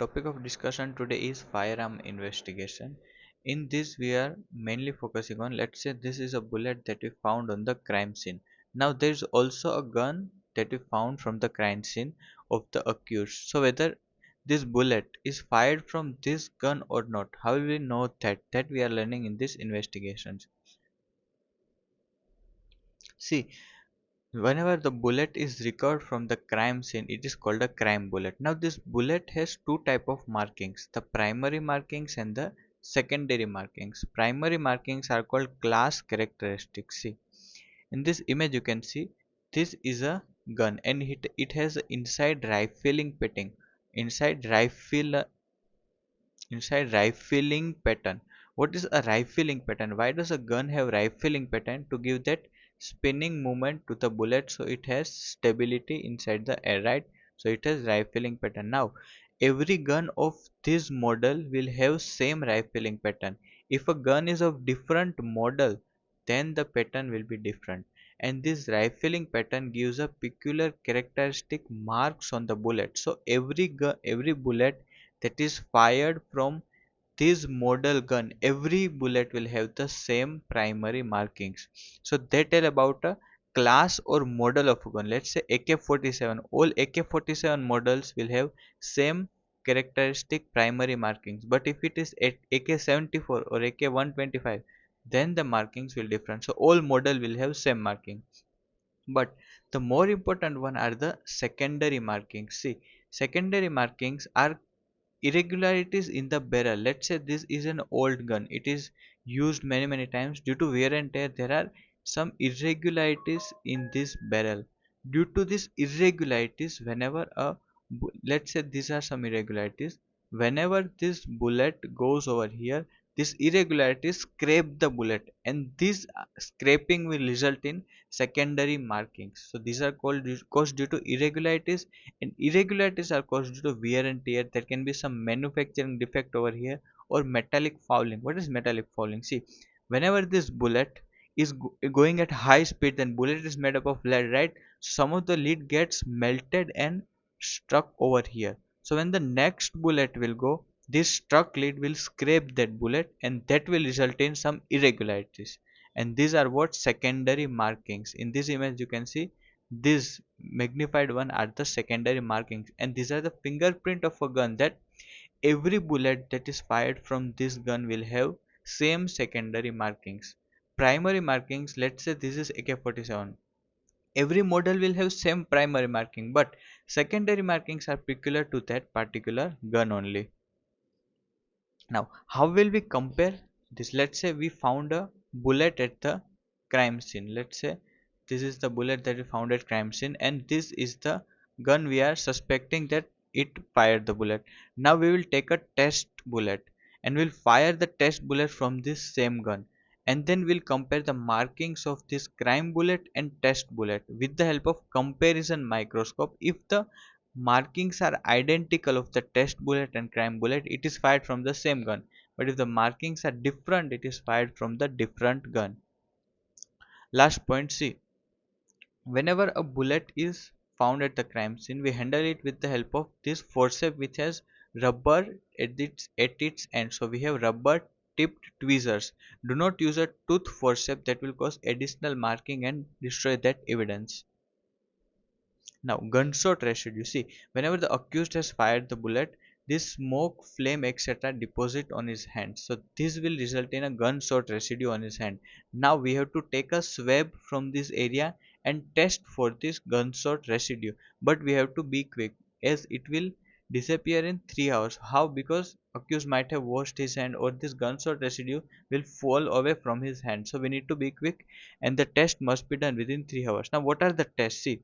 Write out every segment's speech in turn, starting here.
topic of discussion today is firearm investigation. In this, we are mainly focusing on, let's say, this is a bullet that we found on the crime scene. Now, there is also a gun that we found from the crime scene of the accused. So, whether this bullet is fired from this gun or not, how will we know that? That we are learning in this investigations. See, whenever the bullet is recovered from the crime scene, it is called a crime bullet. Now this bullet has two type of markings, the primary markings and the secondary markings. Primary markings are called class characteristics. See, in this image you can see this is a gun and it has inside rifling pattern, inside rifle inside rifling pattern. What is a rifling pattern? Why does a gun have rifling pattern? To give that spinning movement to the bullet, so it has stability inside the air, right? So it has rifling pattern. Now every gun of this model will have same rifling pattern. If a gun is of different model, then the pattern will be different, and this rifling pattern gives a peculiar characteristic marks on the bullet. So every bullet that is fired from this model gun, every bullet will have the same primary markings. So they tell about a class or model of a gun. Let's say AK-47, all AK-47 models will have same characteristic primary markings, but if it is AK-74 or AK-125, then the markings will different. So all model will have same marking, but the more important one are the secondary markings. See, secondary markings are irregularities in the barrel. Let's say this is an old gun, it is used many times. Due to wear and tear, there are some irregularities in this barrel. Due to these irregularities, whenever a let's say these are some irregularities, whenever this bullet goes over here, this irregularity scrape the bullet, and this scraping will result in secondary markings. So these are called caused due to irregularities, and irregularities are caused due to wear and tear. There can be some manufacturing defect over here, or metallic fouling. What is metallic fouling? See, whenever this bullet is going at high speed, then bullet is made up of lead, right? Some of the lead gets melted and struck over here. So when the next bullet will go, this struck lead will scrape that bullet, and that will result in some irregularities. And these are what secondary markings. In this image you can see this magnified one are the secondary markings, and these are the fingerprint of a gun, that every bullet that is fired from this gun will have same secondary markings. Primary markings, let's say this is AK-47, every model will have same primary marking, but secondary markings are peculiar to that particular gun only. Now how will we compare this? Let's say we found a bullet at the crime scene. Let's say this is the bullet that we found at crime scene, and this is the gun we are suspecting that it fired the bullet. Now we will take a test bullet and we'll fire the test bullet from this same gun, and then we'll compare the markings of this crime bullet and test bullet with the help of comparison microscope. If the markings are identical of the test bullet and crime bullet, it is fired from the same gun, but if the markings are different, it is fired from the different gun. Last point, see, whenever a bullet is found at the crime scene, we handle it with the help of this forceps which has rubber at its end. So we have rubber tipped tweezers. Do not use a tooth forceps, that will cause additional marking and destroy that evidence. Now, gunshot residue. See, whenever the accused has fired the bullet, this smoke, flame, etc. deposit on his hand. So this will result in a gunshot residue on his hand. Now we have to take a swab from this area and test for this gunshot residue. But we have to be quick, as it will disappear in 3 hours. How? Because accused might have washed his hand, or this gunshot residue will fall away from his hand. So we need to be quick, and the test must be done within 3 hours. Now what are the tests? See,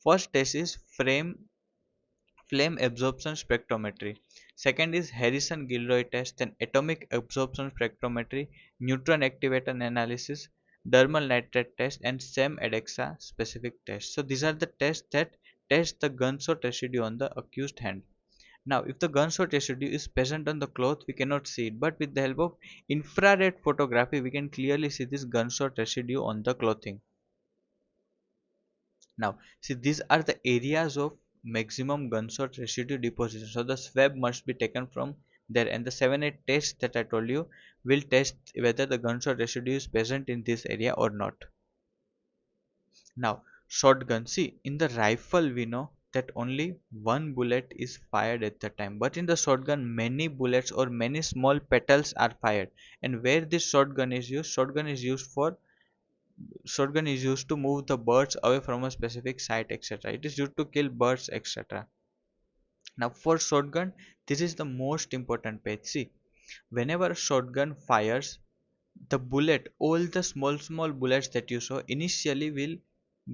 first test is flame absorption spectrometry. Second is Harrison-Gilroy test, then atomic absorption spectrometry, neutron activator analysis, dermal nitrate test, and SEM-ADEXA specific test. So these are the tests that test the gunshot residue on the accused hand. Now, if the gunshot residue is present on the cloth, we cannot see it, but with the help of infrared photography, we can clearly see this gunshot residue on the clothing. Now, see, these are the areas of maximum gunshot residue deposition. So the swab must be taken from there, and the 7-8 tests that I told you will test whether the gunshot residue is present in this area or not. Now, shotgun. See, in the rifle we know that only one bullet is fired at the time, but in the shotgun many bullets or many small petals are fired. And where this shotgun is used, shotgun is used to move the birds away from a specific site, etc. It is used to kill birds, etc. Now for shotgun, this is the most important page. See, whenever a shotgun fires, the bullet, all the small bullets that you saw initially will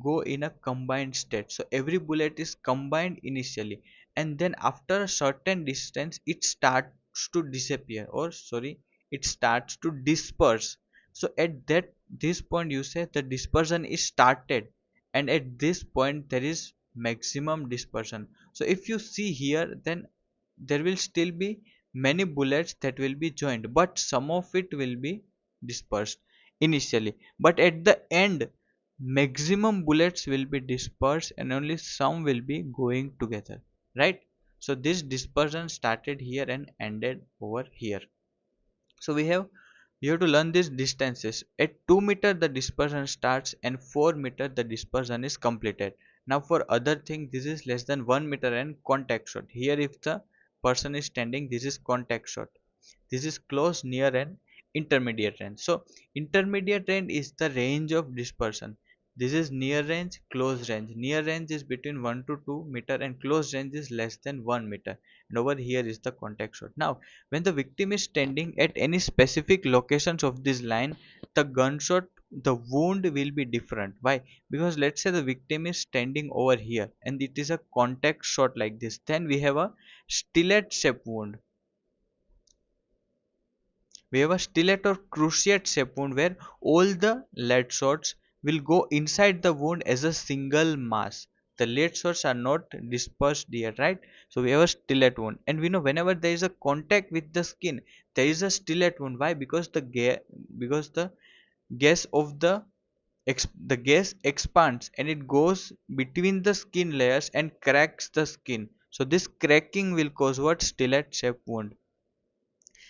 go in a combined state. So every bullet is combined initially, and then after a certain distance it starts to disappear, or sorry, it starts to disperse. So at that this point you say the dispersion is started, and at this point there is maximum dispersion. So if you see here, then there will still be many bullets that will be joined, but some of it will be dispersed initially, but at the end maximum bullets will be dispersed and only some will be going together, right? So this dispersion started here and ended over here. So you have to learn these distances. At 2 meter the dispersion starts and 4 meter the dispersion is completed. Now for other thing, this is less than 1 meter and contact shot. Here if the person is standing, this is contact shot. This is close, near and intermediate range. So intermediate range is the range of dispersion. This is near range, close range. Near range is between 1 to 2 meter and close range is less than 1 meter. And over here is the contact shot. Now when the victim is standing at any specific locations of this line, the gunshot, the wound will be different. Why? Because let's say the victim is standing over here and it is a contact shot like this, then we have a stiletto shape wound. We have a stiletto or cruciate shape wound where all the lead shots will go inside the wound as a single mass. The lead shots are not dispersed here, right? So we have a stiletto wound, and we know whenever there is a contact with the skin, there is a stiletto wound. Why? Because the gas of the gas expands and it goes between the skin layers and cracks the skin. So this cracking will cause what? Stiletto shape wound.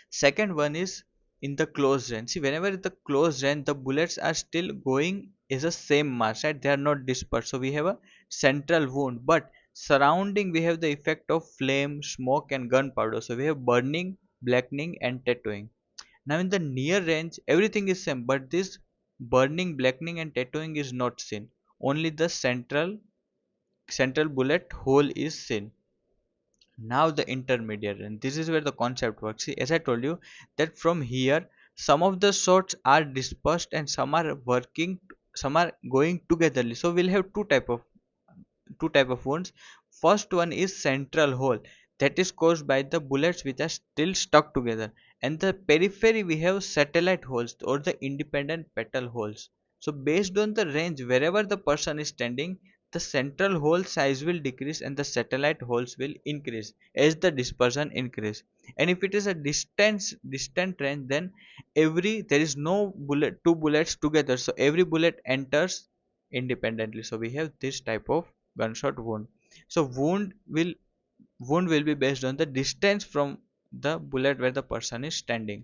Second one is in the close range. See, whenever the close range, the bullets are still going is the same mass, right? They are not dispersed. So we have a central wound, but surrounding we have the effect of flame, smoke, and gunpowder. So we have burning, blackening, and tattooing. Now in the near range, everything is same, but this burning, blackening, and tattooing is not seen. Only the central bullet hole is seen. Now the intermediate, and this is where the concept works. See, as I told you that from here some of the shots are dispersed and some are working, some are going togetherly. So we'll have two type of wounds. First one is central hole, that is caused by the bullets which are still stuck together, and the periphery we have satellite holes or the independent petal holes. So based on the range wherever the person is standing, the central hole size will decrease and the satellite holes will increase as the dispersion increase. And if it is a distant range, then there is no two bullets together, so every bullet enters independently. So we have this type of gunshot wound. So wound will be based on the distance from the bullet where the person is standing.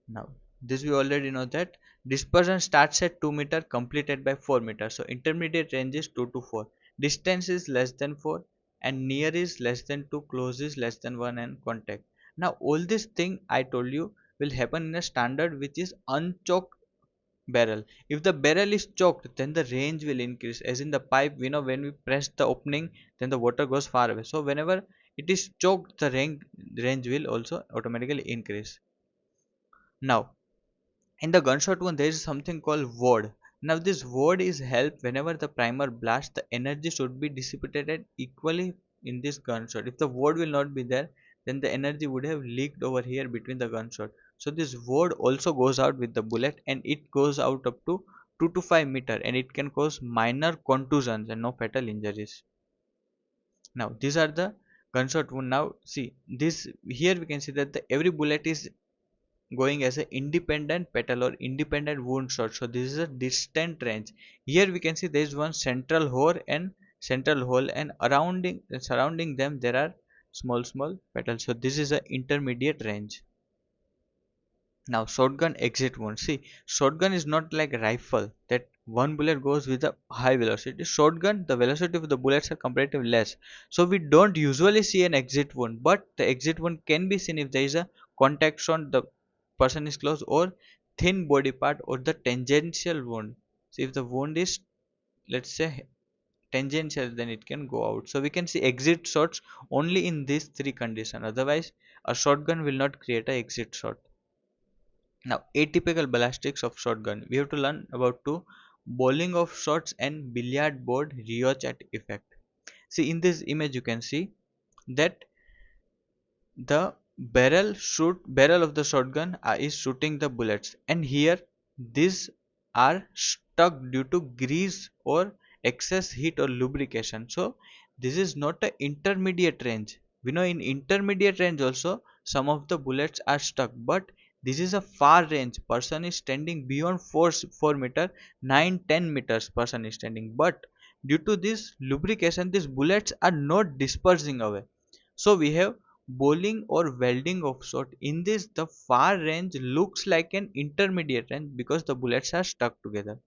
Now this we already know that dispersion starts at 2 meter, completed by 4 meter. So intermediate range is 2 to 4, distance is less than 4, and near is less than 2, close is less than 1, and contact. Now all this thing I told you will happen in a standard which is unchoked barrel. If the barrel is choked, then the range will increase. As in the pipe, we know when we press the opening, then the water goes far away. So whenever it is choked, the range will also automatically increase. Now in the gunshot one, there is something called ward. Now this ward is help whenever the primer blasts, the energy should be dissipated equally in this gunshot. If the ward will not be there, then the energy would have leaked over here between the gunshot. So this ward also goes out with the bullet, and it goes out up to 2 to 5 meter, and it can cause minor contusions and no fatal injuries. Now these are the gunshot wound. Now see this, here we can see that every bullet is going as an independent petal or independent wound shot. So this is a distant range. Here we can see there is one central hole and central hole, and surrounding them there are small petals. So this is a intermediate range. Now shotgun exit wound. See, shotgun is not like rifle that one bullet goes with a high velocity. Shotgun, the velocity of the bullets are comparatively less. So we don't usually see an exit wound, but the exit wound can be seen if there is a contact shot, the person is close, or thin body part, or the tangential wound. So if the wound is, let's say, tangential, then it can go out. So we can see exit shots only in these three conditions. Otherwise, a shotgun will not create a exit shot. Now, atypical ballistics of shotgun. We have to learn about two: bowling of shots and billiard board ricochet effect. See, in this image, you can see that the barrel of the shotgun is shooting the bullets, and here these are stuck due to grease or excess heat or lubrication. So this is not a intermediate range. We know in intermediate range also some of the bullets are stuck, but this is a far range. Person is standing beyond 4 meter, 9-10 meters person is standing, but due to this lubrication these bullets are not dispersing away. So we have bowling or welding of shot. In this, the far range looks like an intermediate range because the bullets are stuck together.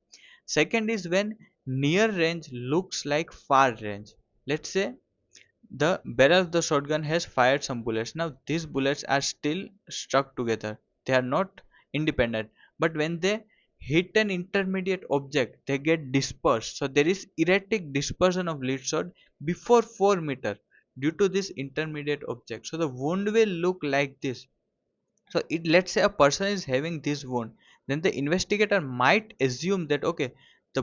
Second is when near range looks like far range. Let's say the barrel of the shotgun has fired some bullets. Now these bullets are still stuck together. They are not independent. But when they hit an intermediate object, they get dispersed. So there is erratic dispersion of lead shot before 4 meter due to this intermediate object. So the wound will look like this. So it, let's say a person is having this wound, then the investigator might assume that okay, the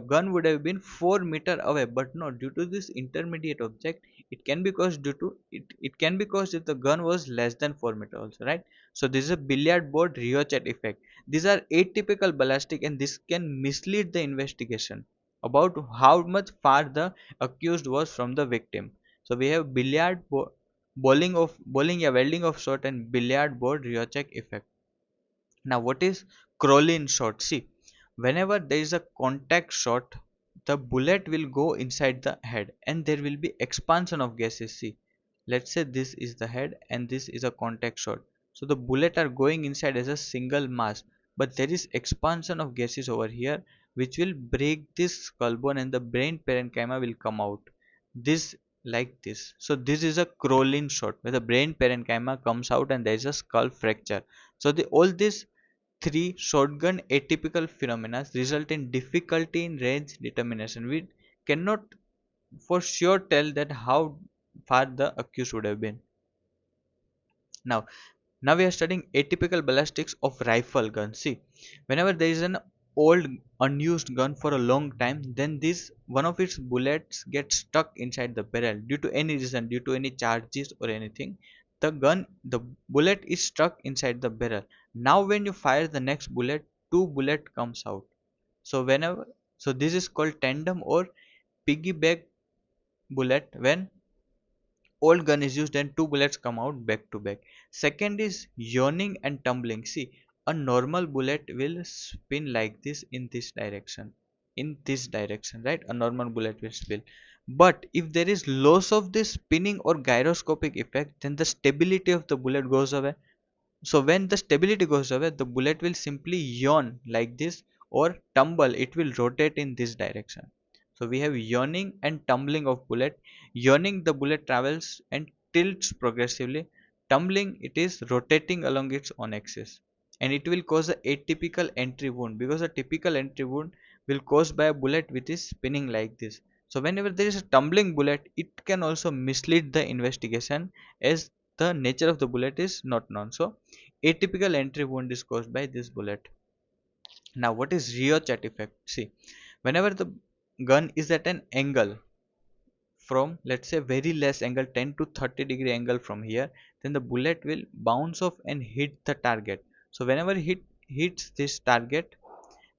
gun would have been 4 meter away, but no, due to this intermediate object, it can be caused due to it can be caused if the gun was less than 4 meter also, right? So this is a billiard board ricochet effect. These are atypical ballistic, and this can mislead the investigation about how much far the accused was from the victim. So we have bowling, yeah, welding of shot, and billiard board ricochet effect. Now what is Crowley shot? See, whenever there is a contact shot, the bullet will go inside the head and there will be expansion of gases. See, let's say this is the head and this is a contact shot. So the bullet are going inside as a single mass, but there is expansion of gases over here which will break this skull bone and the brain parenchyma will come out. This like this. So this is a Crowley shot where the brain parenchyma comes out and there is a skull fracture. So all this three shotgun atypical phenomena result in difficulty in range determination. We cannot for sure tell that how far the accused would have been. Now, now we are studying atypical ballistics of rifle gun. See, whenever there is an old unused gun for a long time, then this one of its bullets gets stuck inside the barrel due to any reason, due to any charges or anything. The bullet is stuck inside the barrel. Now when you fire the next bullet, two bullet comes out. So whenever, so this is called tandem or piggyback bullet. When old gun is used and two bullets come out back to back. Second is yawning and tumbling. See, a normal bullet will spin like this in this direction. In this direction, right? A normal bullet will spin. But if there is loss of this spinning or gyroscopic effect, then the stability of the bullet goes away. So when the stability goes away, the bullet will simply yawn like this or tumble. It will rotate in this direction. So we have yawning and tumbling of bullet. Yawning, the bullet travels and tilts progressively. Tumbling, it is rotating along its own axis. And it will cause a atypical entry wound, because a typical entry wound will caused by a bullet which is spinning like this. So whenever there is a tumbling bullet, it can also mislead the investigation as the nature of the bullet is not known. So atypical entry wound is caused by this bullet. Now what is ricochet effect? See, whenever the gun is at an angle from, let's say, very less angle, 10 to 30-degree angle from here, then the bullet will bounce off and hit the target. So whenever it hits this target,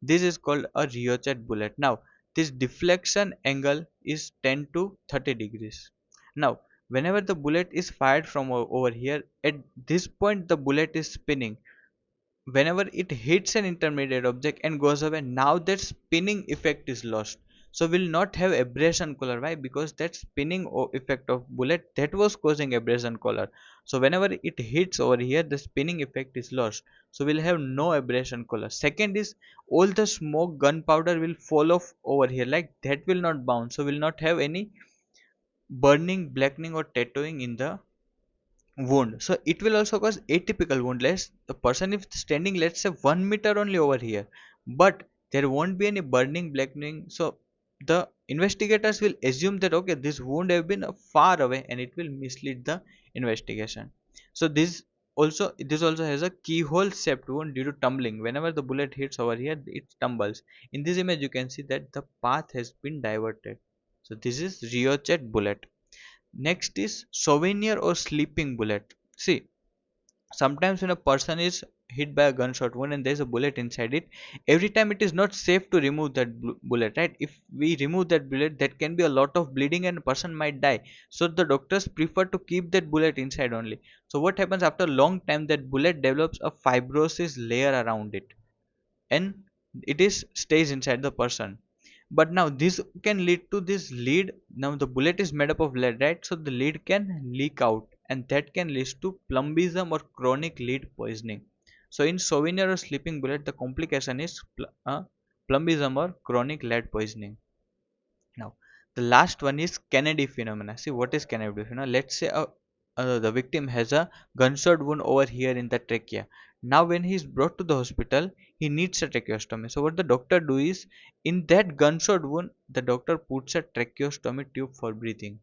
this is called a ricochet bullet. Now this deflection angle is 10 to 30 degrees. Now whenever the bullet is fired from over here, at this point the bullet is spinning. Whenever it hits an intermediate object and goes away, now that spinning effect is lost. so will not have abrasion color. Why? Because that spinning effect of bullet that was causing abrasion color. So whenever it hits over here, the spinning effect is lost, so we'll have no abrasion color. Second is, all the smoke gunpowder will fall off over here, like that will not bounce, so will not have any burning, blackening or tattooing in the wound. So it will also cause atypical wound. Less the person if standing, let's say 1 meter only over here, but there won't be any burning, blackening. So the investigators will assume that okay, this wound have been far away, and it will mislead the investigation. So this also has a keyhole shaped wound due to tumbling. Whenever the bullet hits over here, it tumbles. In this image you can see that the path has been diverted. So this is ricochet bullet. Next is souvenir or sleeping bullet. See, sometimes when a person is hit by a gunshot wound and there's a bullet inside it, every time it is not safe to remove that bullet, right? If we remove that bullet, that can be a lot of bleeding and a person might die. So the doctors prefer to keep that bullet inside only. So what happens after a long time, that bullet develops a fibrosis layer around it, and it is stays inside the person. But now this can lead to this lead. Now the bullet is made up of lead, right? So the lead can leak out, and that can lead to plumbism or chronic lead poisoning. So in souvenir or sleeping bullet, the complication is plumbism or chronic lead poisoning. Now, the last one is Kennedy phenomena. See, what is Kennedy phenomena? Let's say the victim has a gunshot wound over here in the trachea. Now, when he is brought to the hospital, he needs a tracheostomy. So, what the doctor do is, in that gunshot wound, the doctor puts a tracheostomy tube for breathing.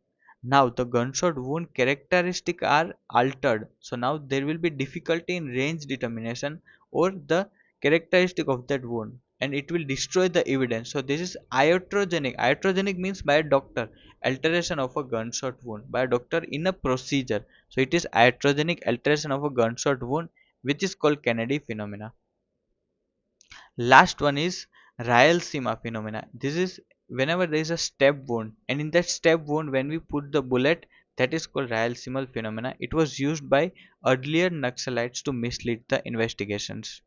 Now, the gunshot wound characteristic are altered. So, now there will be difficulty in range determination or the characteristic of that wound, and it will destroy the evidence. So this is iatrogenic. Iatrogenic means by a doctor, alteration of a gunshot wound by a doctor in a procedure. So it is iatrogenic alteration of a gunshot wound, which is called Kennedy phenomena. Last one is Rayalassima phenomena. This is whenever there is a stab wound, and in that stab wound when we put the bullet, that is called Rayalassima phenomena. It was used by earlier Naxalites to mislead the investigations.